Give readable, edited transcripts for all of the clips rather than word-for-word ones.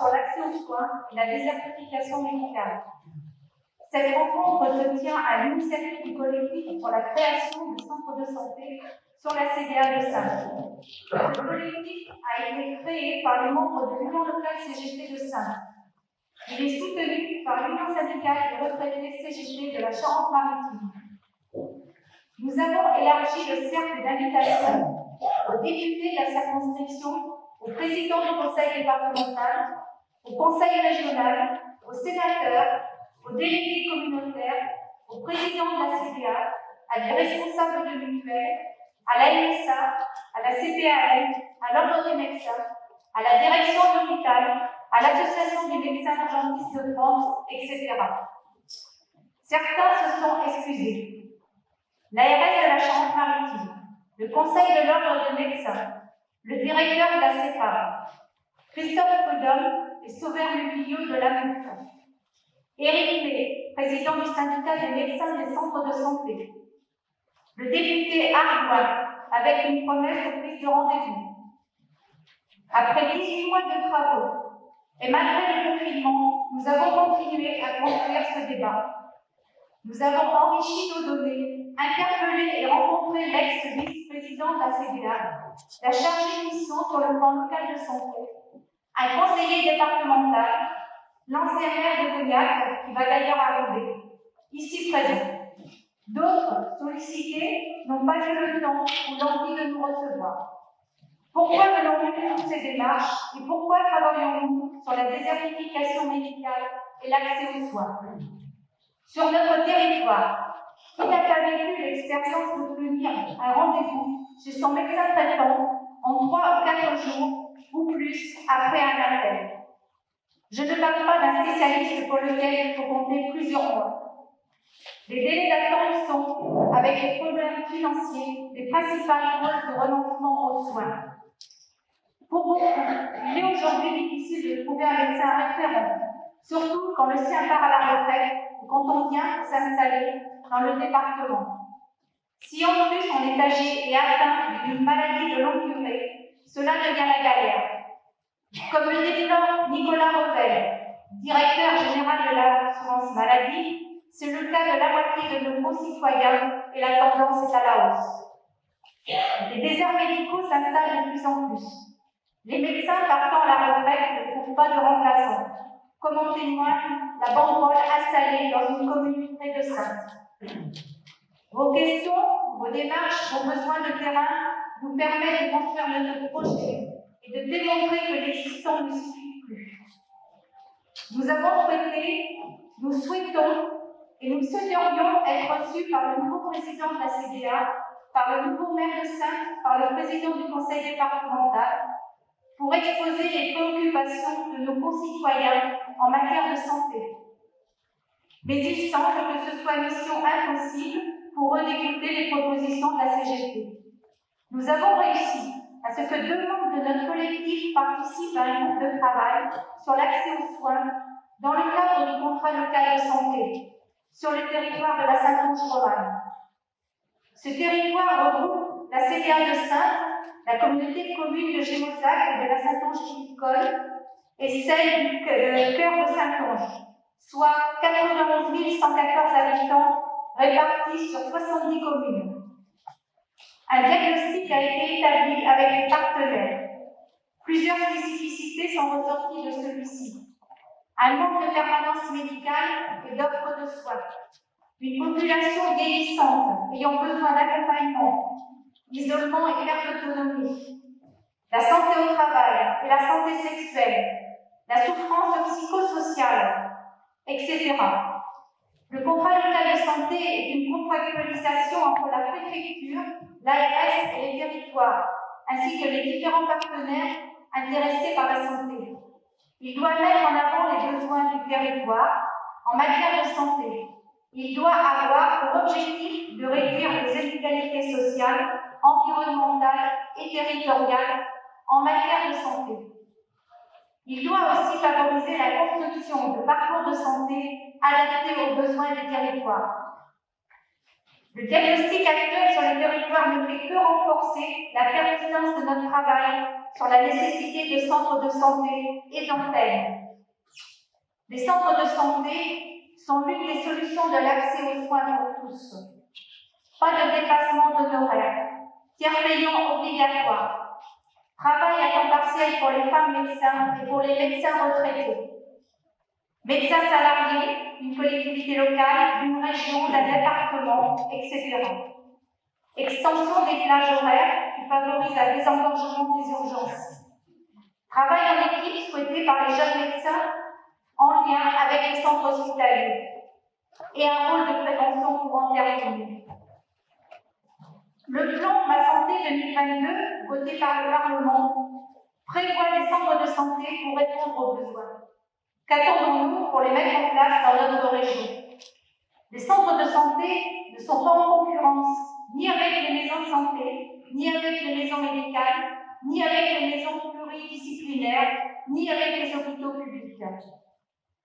sur l'accès aux soins et la désertification médicale. Cette rencontre se tient à l'initiative du collectif pour la création de centres de santé sur la CDA de Saintes. Ce collectif a été créé par les membres de l'Union locale CGT de Saintes. Il est soutenu par l'Union syndicale des retraités CGT de la Charente-Maritime. Nous avons élargi le cercle d'invitation aux députés de la circonscription, au président du conseil départemental, au conseil régional, aux sénateurs, aux délégués communautaires, au président de la CDA, à des responsables de mutuelles, à la MSA, à la CPAM, à l'Ordre des médecins, à la direction de l'hôpital, à l'Association des médecins urgentistes de France, etc. Certains se sont excusés. L'ARS de la Charente-Maritime, le Conseil de l'Ordre des médecins, le directeur de la CEPAM, Christophe Prudhomme et Sauveur Lupillot de la MUF, Éric May, président du syndicat des médecins des centres de santé, le député Ardoin, avec une promesse de prise de rendez-vous. Après 18 mois de travaux, et malgré le confinement, nous avons continué à construire ce débat. Nous avons enrichi nos données, interpellé et rencontré l'ex-vice-président de la CDA, la chargée de mission sur le plan local de santé, un conseiller départemental, l'ancien maire de Cognac, qui va d'ailleurs arriver, ici présent. D'autres, sollicités, n'ont pas eu le temps ou l'envie de nous recevoir. Pourquoi menons-nous toutes ces démarches et pourquoi travaillons-nous sur la désertification médicale et l'accès aux soins? Sur notre territoire, qui n'a pas vécu l'expérience de tenir un rendez-vous chez son médecin traitant en 3 ou 4 jours ou plus après un appel? Je ne parle pas d'un spécialiste pour lequel il faut compter plusieurs mois. Les délais d'attente sont, avec les problèmes financiers, les principales causes de renoncement aux soins. Pour beaucoup, il est aujourd'hui difficile de trouver un médecin référent, surtout quand le sien part à la retraite ou quand on vient s'installer dans le département. Si en plus on est âgé et atteint d'une maladie de longue durée, cela devient la galère. Comme le déplore Nicolas Revel, directeur général de l'assurance maladie, c'est le cas de la moitié de nos concitoyens et la tendance est à la hausse. Les déserts médicaux s'installent de plus en plus. Les médecins partant à la retraite ne trouvent pas de remplaçants, comme en témoigne la banderole installée dans une commune près de Saintes. Vos questions, vos démarches, vos besoins de terrain nous permettent de construire notre projet et de démontrer que l'existant ne suffit plus. Nous avons souhaité, nous souhaitons et nous souhaiterions être reçus par le nouveau président de la CDA, par le nouveau maire de Saintes, par le président du conseil départemental, pour exposer les préoccupations de nos concitoyens en matière de santé. Mais il semble que ce soit mission impossible pour eux d'écouter les propositions de la CGT. Nous avons réussi à ce que 2 membres de notre collectif participent à un groupe de travail sur l'accès aux soins dans le cadre du contrat local de santé sur le territoire de la Saintonge-Romane. Ce territoire regroupe la CDA de Saintes, la communauté de communes de Gémozac et de la Saintonge-Viticole et celle du cœur de Saintonge, soit 91 114 habitants répartis sur 70 communes. Un diagnostic a été établi avec les partenaires. Plusieurs spécificités sont ressorties de celui-ci. Un manque de permanence médicale et d'offres de soins. Une population vieillissante ayant besoin d'accompagnement, d'isolement et perte d'autonomie. La santé au travail et la santé sexuelle. La souffrance psychosociale, etc. Le contrat local de santé est une contractualisation entre la préfecture, l'ARS et les territoires, ainsi que les différents partenaires intéressés par la santé. Il doit mettre en avant les besoins du territoire en matière de santé. Il doit avoir pour objectif de réduire les inégalités sociales, environnementales et territoriales en matière de santé. Il doit aussi favoriser la construction de parcours de santé adaptés aux besoins des territoires. Le diagnostic actuel sur le territoire ne fait que renforcer la pertinence de notre travail sur la nécessité de centres de santé et d'antennes. Les centres de santé sont l'une des solutions de l'accès aux soins pour tous. Pas de dépassement d'honoraires, tiers payant obligatoire, travail à temps partiel pour les femmes médecins et pour les médecins retraités, médecins salariés d'une collectivité locale, d'une région, d'un département, etc. Extension des plages horaires qui favorise un désengorgement des urgences. Travail en équipe souhaité par les jeunes médecins en lien avec les centres hospitaliers et un rôle de prévention pour intervenir. Le plan Ma Santé 2022, voté par le Parlement, prévoit des centres de santé pour répondre aux besoins. Qu'attendons-nous pour les mettre en place dans notre région? Les centres de santé ne sont pas en concurrence ni avec les maisons de santé, ni avec les maisons médicales, ni avec les maisons pluridisciplinaires, ni avec les hôpitaux publics.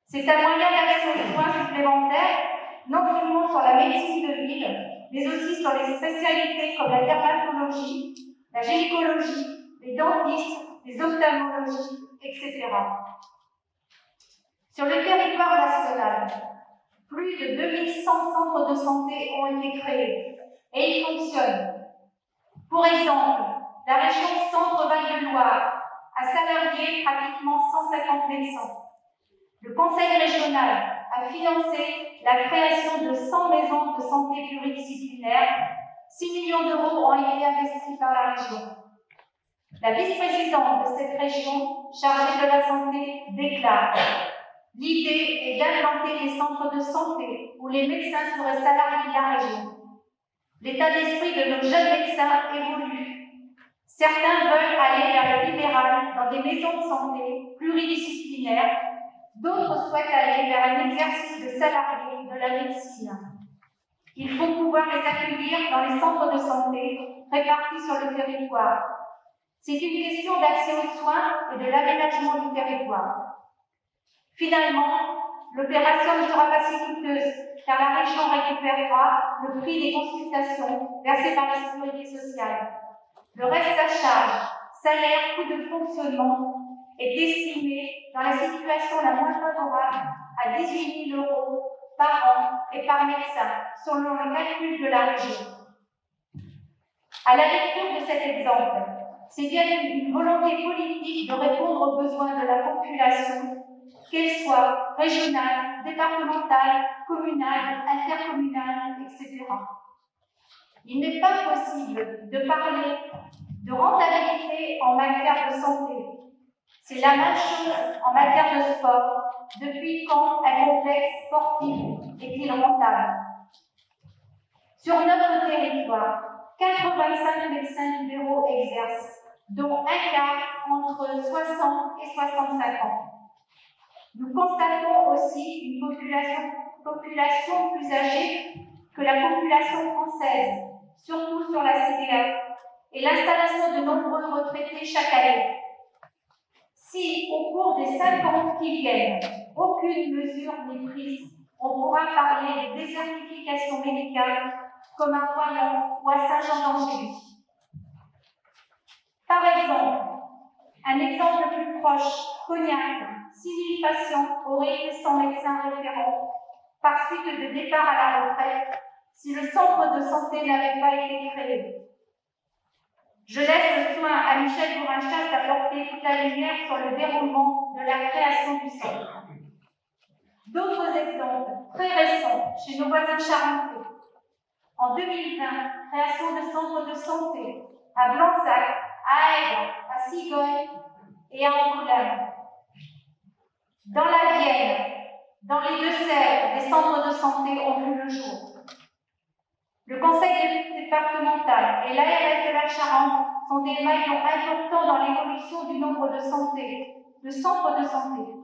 C'est un moyen d'accès aux soins supplémentaires, non seulement sur la médecine de ville, mais aussi sur les spécialités comme la dermatologie, la gynécologie, les dentistes, les ophtalmologies, etc. Sur le territoire national, plus de 2100 centres de santé ont été créés et ils fonctionnent. Pour exemple, la région Centre-Val de Loire a salarié pratiquement 150 médecins. Le Conseil régional a financé la création de 100 maisons de santé pluridisciplinaires. 6 millions d'euros ont été investis par la région. La vice-présidente de cette région, chargée de la santé, déclare: l'idée est d'implanter des centres de santé où les médecins seraient salariés de la région. L'état d'esprit de nos jeunes médecins évolue. Certains veulent aller vers le libéral dans des maisons de santé pluridisciplinaires. D'autres souhaitent aller vers un exercice de salarié de la médecine. Il faut pouvoir les accueillir dans les centres de santé répartis sur le territoire. C'est une question d'accès aux soins et de l'aménagement du territoire. Finalement, l'opération ne sera pas si coûteuse, car la région récupérera le prix des consultations versées par la sécurité sociale. Le reste à charge, salaire, coût de fonctionnement, est estimé dans la situation la moins favorable à 18 000 € par an et par médecin, selon le calcul de la région. À la lecture de cet exemple, c'est bien une volonté politique de répondre aux besoins de la population, qu'elle soit régionale, départementale, communale, intercommunale, etc. Il n'est pas possible de parler de rentabilité en matière de santé. C'est la même chose en matière de sport. Depuis quand un complexe sportif est-il rentable? Sur notre territoire, 85 médecins libéraux exercent, dont un quart entre 60 et 65 ans. Nous constatons aussi une population plus âgée que la population française, surtout sur la CDA, et l'installation de nombreux retraités chaque année. Si, au cours des 5 ans qui viennent, aucune mesure n'est prise, on pourra parler de désertification médicale comme à Royan ou à Saint-Jean-d'Angély. Par exemple, un exemple plus proche, Cognac, 6 000 patients auraient été sans médecin référent par suite de départ à la retraite si le centre de santé n'avait pas été créé. Je laisse le soin à Michel Bourrinchas d'apporter toute la lumière sur le déroulement de la création du centre. D'autres exemples très récents chez nos voisins charentais. En 2020, création de centres de santé à Blanzac, à Aigues, à Cigogne et à Angoulême. Dans la Vienne, dans les Deux-Sèvres, des centres de santé ont vu le jour. Le conseil départemental et l'ARS de la Charente sont des maillons importants dans l'évolution du nombre de centres de santé.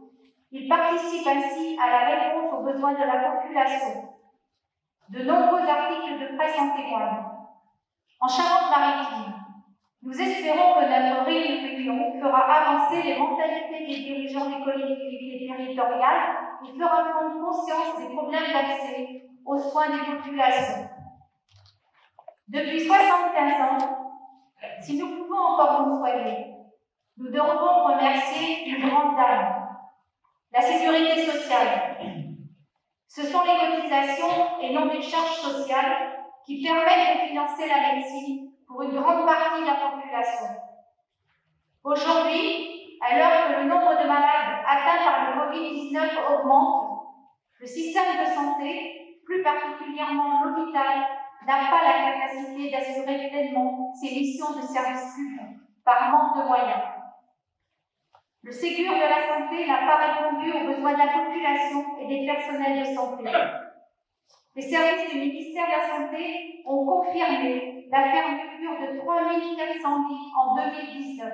Ils participent ainsi à la réponse aux besoins de la population. De nombreux articles de presse en témoignent. En Charente-Maritime, nous espérons que notre réunion fera avancer les mentalités des dirigeants des collectivités territoriales et fera prendre conscience des problèmes d'accès aux soins des populations. Depuis 75 ans, si nous pouvons encore nous soigner, nous devons remercier une grande dame, la sécurité sociale. Ce sont les cotisations et non les charges sociales qui permettent de financer la médecine pour une grande partie de la population. Aujourd'hui, alors que le nombre de malades atteints par le Covid-19 augmente, le système de santé, plus particulièrement l'hôpital, n'a pas la capacité d'assurer pleinement ses missions de service public par manque de moyens. Le Ségur de la santé n'a pas répondu aux besoins de la population et des personnels de santé. Les services du ministère de la Santé ont confirmé la fermeture de 3 400 lits en 2019.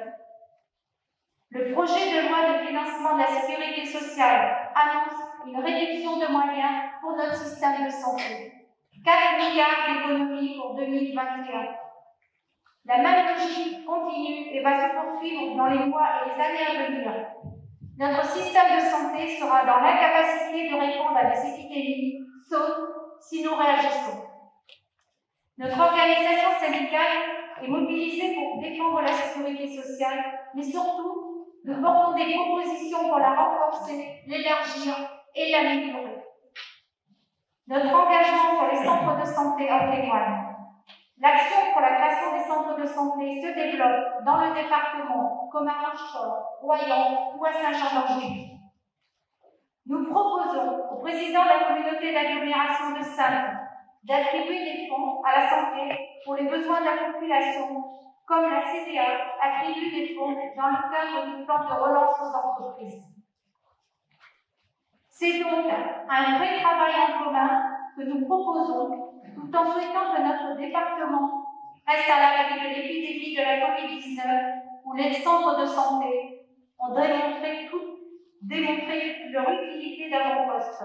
Le projet de loi de financement de la sécurité sociale annonce une réduction de moyens pour notre système de santé. 4 milliards d'économies pour 2021. La même logique continue et va se poursuivre dans les mois et les années à venir. Notre système de santé sera dans l'incapacité de répondre à des épidémies, sauf si nous réagissons. Notre organisation syndicale est mobilisée pour défendre la sécurité sociale, mais surtout, nous portons des propositions pour la renforcer, l'élargir et l'améliorer. Notre engagement sur les centres de santé en témoigne. L'action pour la création des centres de santé se développe dans le département, comme à Rochefort, Royan ou à Saint-Jean-d'Angély. Nous proposons au président de la communauté d'agglomération de Saintes d'attribuer des fonds à la santé pour les besoins de la population, comme la CDA attribue des fonds dans le cadre du plan de relance aux entreprises. C'est donc un vrai travail en commun que nous proposons, tout en souhaitant que notre département reste à l'abri de l'épidémie de la Covid-19, où les centres de santé ont démontré leur utilité d'avant-poste.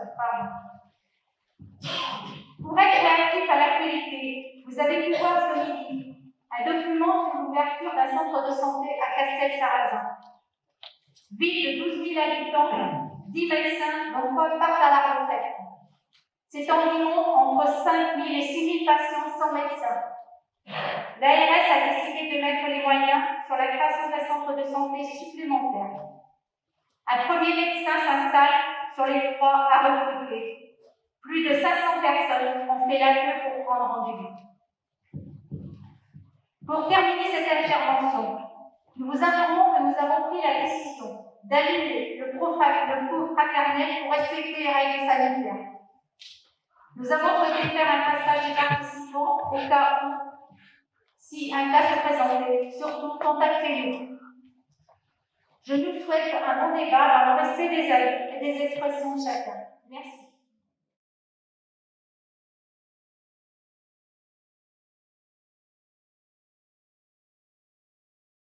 Pour être réactif à l'actualité, vous avez pu voir ce midi un document sur l'ouverture d'un centre de santé à Castel-Sarrazin. Ville de 12 000 habitants, 10 médecins, dont 3 partent à la retraite. C'est environ entre 5 000 et 6 000 patients sans médecin. L'ARS a décidé de mettre les moyens sur la création d'un centre de santé supplémentaire. Un premier médecin s'installe sur les 3 à recruter. Plus de 500 personnes ont fait la queue pour prendre rendez-vous. Pour terminer cette intervention, nous vous informons que nous avons pris la décision d'annuler le cours fraternel pour respecter les règles sanitaires. Nous avons souhaité faire un passage des participants au cas où, si un cas se présentait, surtout contactez-nous. Je nous souhaite un bon débat dans le respect des avis et des expressions de chacun. Merci.